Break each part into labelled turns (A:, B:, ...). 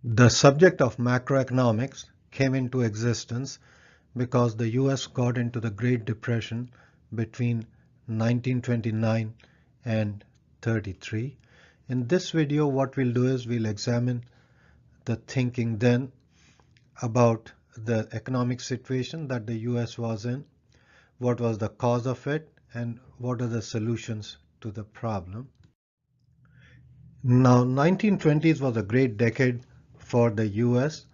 A: The subject of macroeconomics came into existence because the US got into the Great Depression between 1929 and 33. In this video, what we'll do is we'll examine the thinking then about the economic situation that the US was in, what was the cause of it, and what are the solutions to the problem. Now, 1920s was a great decade for the US.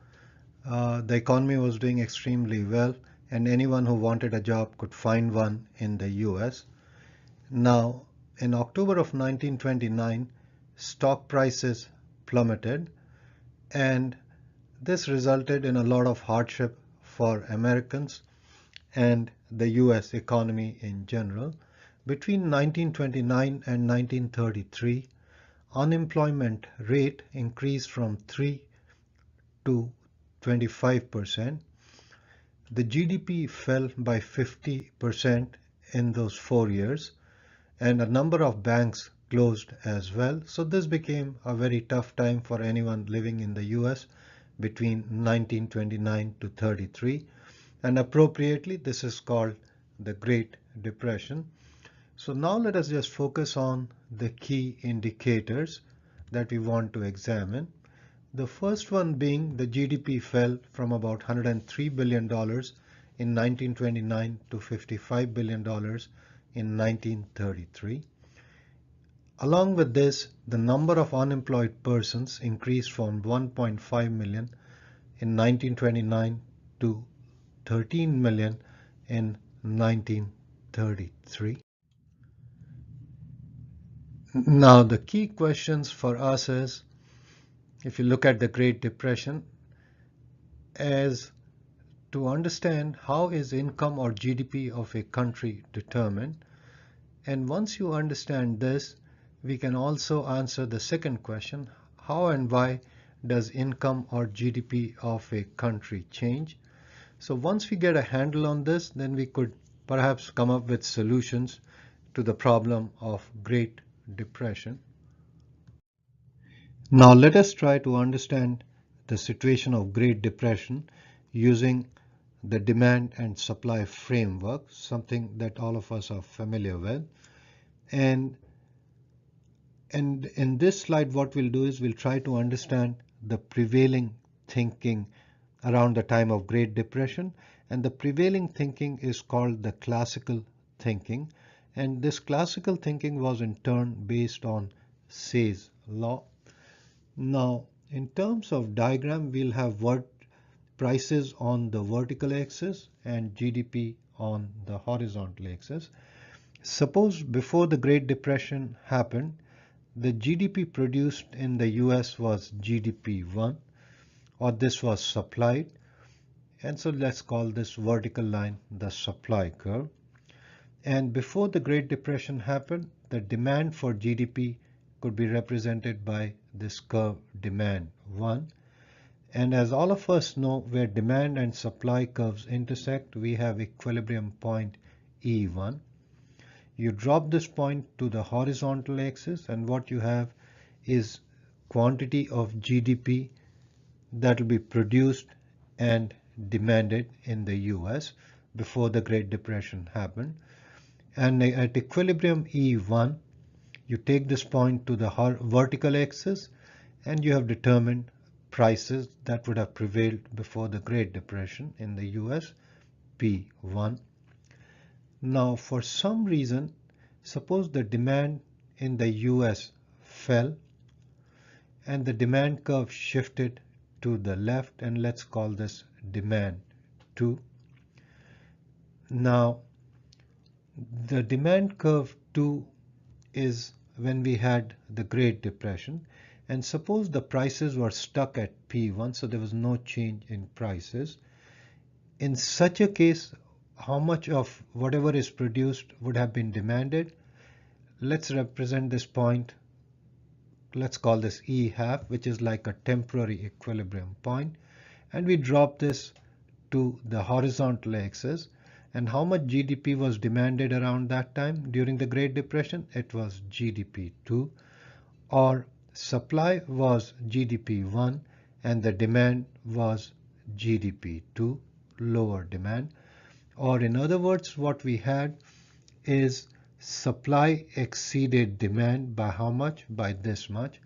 A: The economy was doing extremely well, and anyone who wanted a job could find one in the US. Now, in October of 1929, stock prices plummeted, and this resulted in a lot of hardship for Americans and the US economy in general. Between 1929 and 1933, unemployment rate increased from 3 to 25%. The GDP fell by 50% in those 4 years, and a number of banks closed as well. So this became a very tough time for anyone living in the US between 1929 to 33. And appropriately, this is called the Great Depression. So now let us just focus on the key indicators that we want to examine. The first one being the GDP fell from about $103 billion in 1929 to $55 billion in 1933. Along with this, the number of unemployed persons increased from 1.5 million in 1929 to 13 million in 1933. Now, the key questions for us is, if you look at the Great Depression, is to understand how is income or GDP of a country determined. And once you understand this, we can also answer the second question, how and why does income or GDP of a country change? So once we get a handle on this, then we could perhaps come up with solutions to the problem of Great Depression. Now let us try to understand the situation of Great Depression using the demand and supply framework, something that all of us are familiar with. And in this slide, what we'll do is we'll try to understand the prevailing thinking around the time of Great Depression. And the prevailing thinking is called the classical thinking. And this classical thinking was in turn based on Say's law. Now, in terms of diagram, we'll have prices on the vertical axis and GDP on the horizontal axis. Suppose before the Great Depression happened, the GDP produced in the US was GDP1, or this was supplied. And so let's call this vertical line the supply curve. And before the Great Depression happened, the demand for GDP could be represented by this curve demand 1. And as all of us know, where demand and supply curves intersect, we have equilibrium point E1. You drop this point to the horizontal axis, and what you have is quantity of GDP that will be produced and demanded in the US before the Great Depression happened. And at equilibrium E1, you take this point to the vertical axis, and you have determined prices that would have prevailed before the Great Depression in the US, P1. Now, for some reason, suppose the demand in the US fell and the demand curve shifted to the left, and let's call this demand 2. Now, the demand curve 2 is when we had the Great Depression, and suppose the prices were stuck at P1, so there was no change in prices. In such a case, how much of whatever is produced would have been demanded? Let's represent this point. Let's call this E half, which is like a temporary equilibrium point. And we drop this to the horizontal axis. And how much GDP was demanded around that time during the Great Depression? It was GDP 2, or supply was GDP 1, and the demand was GDP 2, lower demand. Or in other words, what we had is supply exceeded demand by how much? By this much.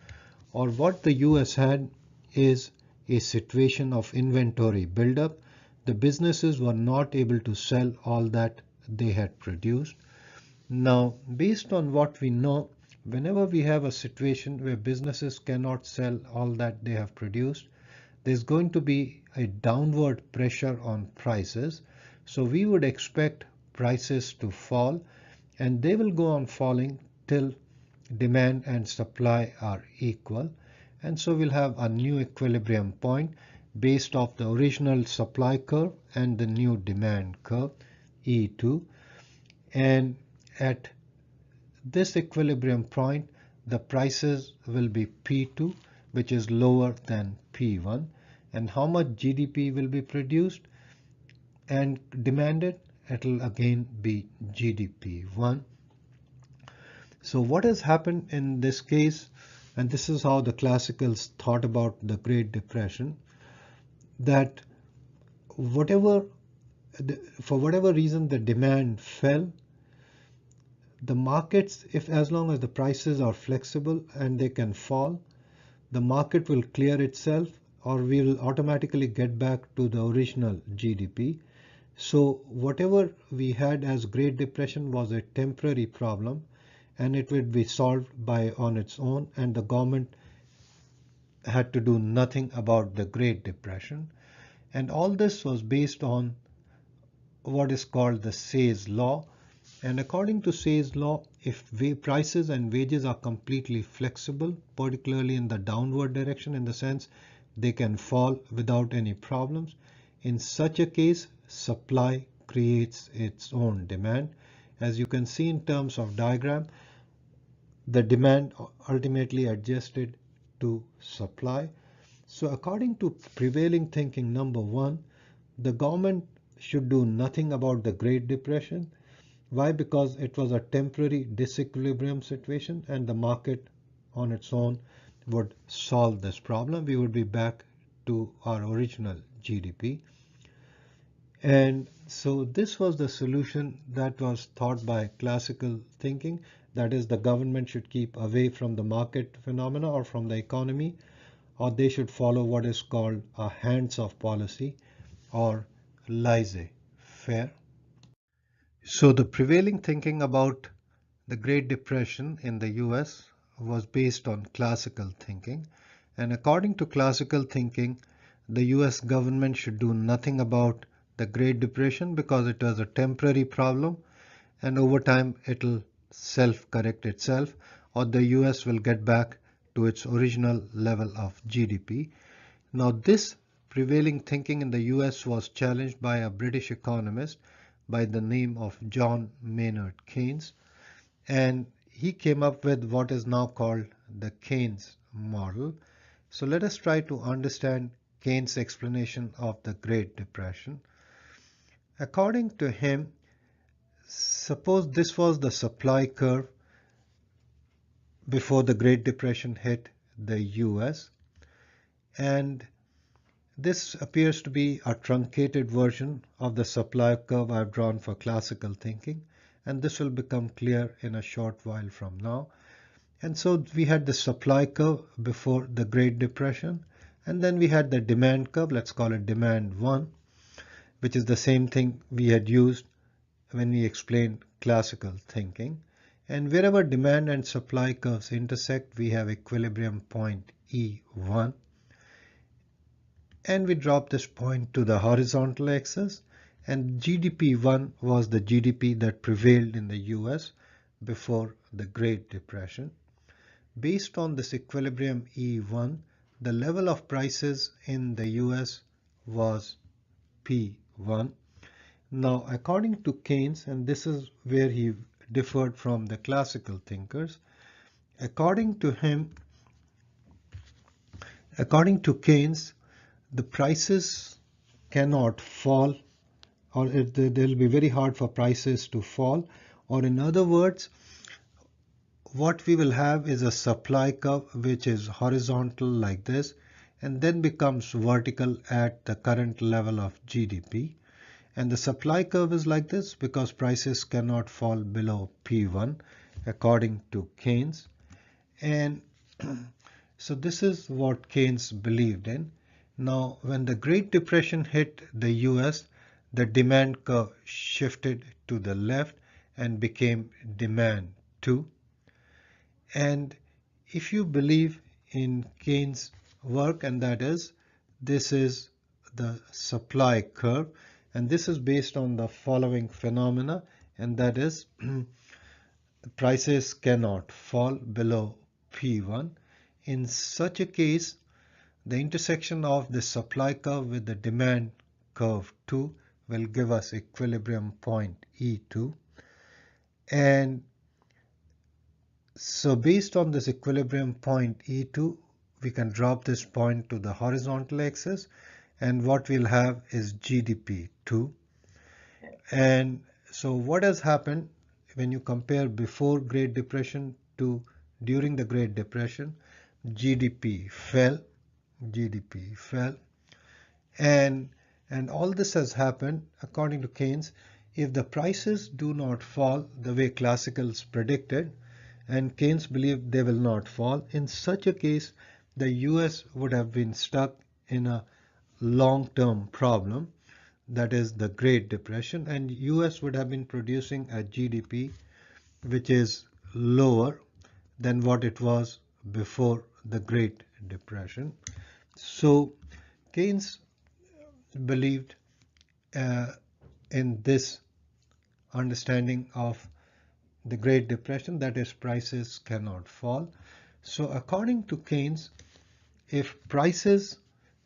A: Or what the US had is a situation of inventory buildup. The businesses were not able to sell all that they had produced. Now, based on what we know, whenever we have a situation where businesses cannot sell all that they have produced, there's going to be a downward pressure on prices. So we would expect prices to fall, and they will go on falling till demand and supply are equal. And so we'll have a new equilibrium point based off the original supply curve and the new demand curve, E2. And at this equilibrium point, the prices will be P2, which is lower than P1. And how much GDP will be produced and demanded? It will again be GDP1. So what has happened in this case, and this is how the classicals thought about the Great Depression, that for whatever reason the demand fell, the markets, if as long as the prices are flexible and they can fall, the market will clear itself, or we will automatically get back to the original GDP. So whatever we had as Great Depression was a temporary problem, and it would be solved on its own, and the government had to do nothing about the Great Depression. And all this was based on what is called the Say's law. And according to Say's law, if prices and wages are completely flexible, particularly in the downward direction, in the sense they can fall without any problems, in such a case, supply creates its own demand. As you can see in terms of diagram, the demand ultimately adjusted to supply. So according to prevailing thinking number 1, the government should do nothing about the Great Depression. Why? Because it was a temporary disequilibrium situation, and the market on its own would solve this problem. We would be back to our original GDP. And so this was the solution that was thought by classical thinking. That is, the government should keep away from the market phenomena or from the economy, or they should follow what is called a hands-off policy or laissez-faire. So the prevailing thinking about the Great Depression in the US was based on classical thinking. And according to classical thinking, the US government should do nothing about the Great Depression because it was a temporary problem, and over time it will self-correct itself, or the US will get back to its original level of GDP. Now this prevailing thinking in the US was challenged by a British economist by the name of John Maynard Keynes, and he came up with what is now called the Keynes Model. So let us try to understand Keynes' explanation of the Great Depression. According to him, suppose this was the supply curve before the Great Depression hit the US, and this appears to be a truncated version of the supply curve I've drawn for classical thinking, and this will become clear in a short while from now. And so we had the supply curve before the Great Depression, and then we had the demand curve, let's call it demand 1, which is the same thing we had used when we explained classical thinking. And wherever demand and supply curves intersect, we have equilibrium point E1. And we drop this point to the horizontal axis, and GDP1 was the GDP that prevailed in the US before the Great Depression. Based on this equilibrium E1, the level of prices in the US was P1. Now, according to Keynes, and this is where he differed from the classical thinkers, according to Keynes, the prices cannot fall, or it will be very hard for prices to fall, or in other words, what we will have is a supply curve which is horizontal like this, and then becomes vertical at the current level of GDP. And the supply curve is like this because prices cannot fall below P1 according to Keynes. And so this is what Keynes believed in. Now, when the Great Depression hit the US, the demand curve shifted to the left and became demand 2. And if you believe in Keynes' work, and that is, this is the supply curve, and this is based on the following phenomena, and that is prices cannot fall below P1. In such a case, the intersection of the supply curve with the demand curve 2 will give us equilibrium point E2. And so based on this equilibrium point E2, we can drop this point to the horizontal axis, and what we'll have is GDP2. And so what has happened when you compare before Great Depression to during the Great Depression? GDP fell, and all this has happened according to Keynes if the prices do not fall the way classicals predicted, and Keynes believed they will not fall. In such a case, the US would have been stuck in a long-term problem, that is the Great Depression, and US would have been producing a GDP which is lower than what it was before the Great Depression. So Keynes believed in this understanding of the Great Depression, that is, prices cannot fall. So according to Keynes, if prices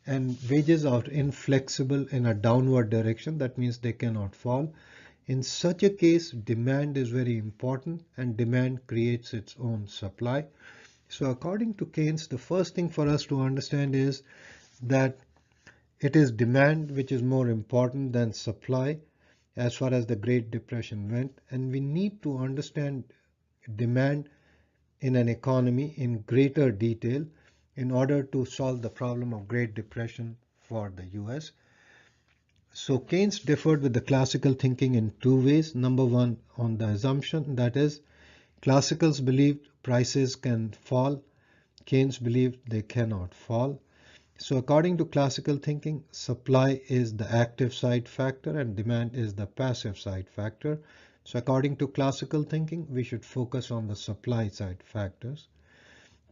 A: and wages are inflexible in a downward direction, that means they cannot fall. In such a case, demand is very important, and demand creates its own supply. So according to Keynes, the first thing for us to understand is that it is demand which is more important than supply as far as the Great Depression went, and we need to understand demand in an economy in greater detail in order to solve the problem of Great Depression for the US. So Keynes differed with the classical thinking in two ways. Number one, on the assumption, that is, classicals believed prices can fall. Keynes believed they cannot fall. So according to classical thinking, supply is the active side factor and demand is the passive side factor. So according to classical thinking, we should focus on the supply side factors.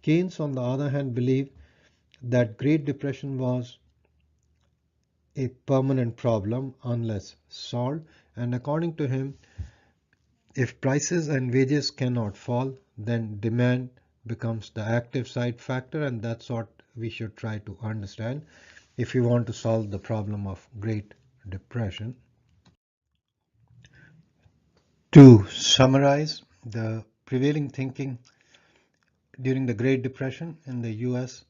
A: Keynes, on the other hand, believed that Great Depression was a permanent problem unless solved, and according to him, if prices and wages cannot fall, then demand becomes the active side factor, and that's what we should try to understand if we want to solve the problem of Great Depression. To summarize, the prevailing thinking during the Great Depression in the US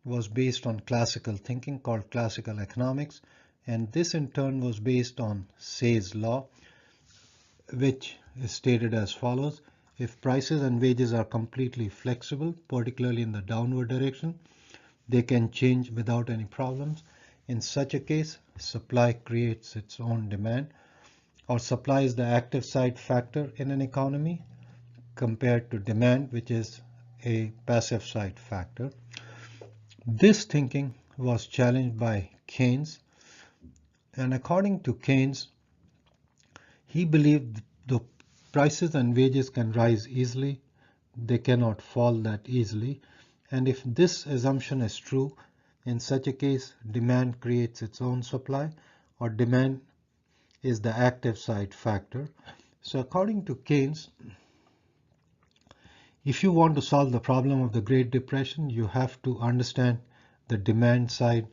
A: was based on classical thinking called classical economics, and this in turn was based on Say's law, which is stated as follows: if prices and wages are completely flexible, particularly in the downward direction, they can change without any problems. In such a case, supply creates its own demand, or supply is the active side factor in an economy compared to demand, which is a passive side factor. This thinking was challenged by Keynes, and according to Keynes, he believed the prices and wages can rise easily, they cannot fall that easily, and if this assumption is true, in such a case, demand creates its own supply, or demand is the active side factor. So according to Keynes, if you want to solve the problem of the Great Depression, you have to understand the demand side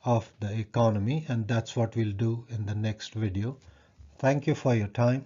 A: of the economy, and that's what we'll do in the next video. Thank you for your time.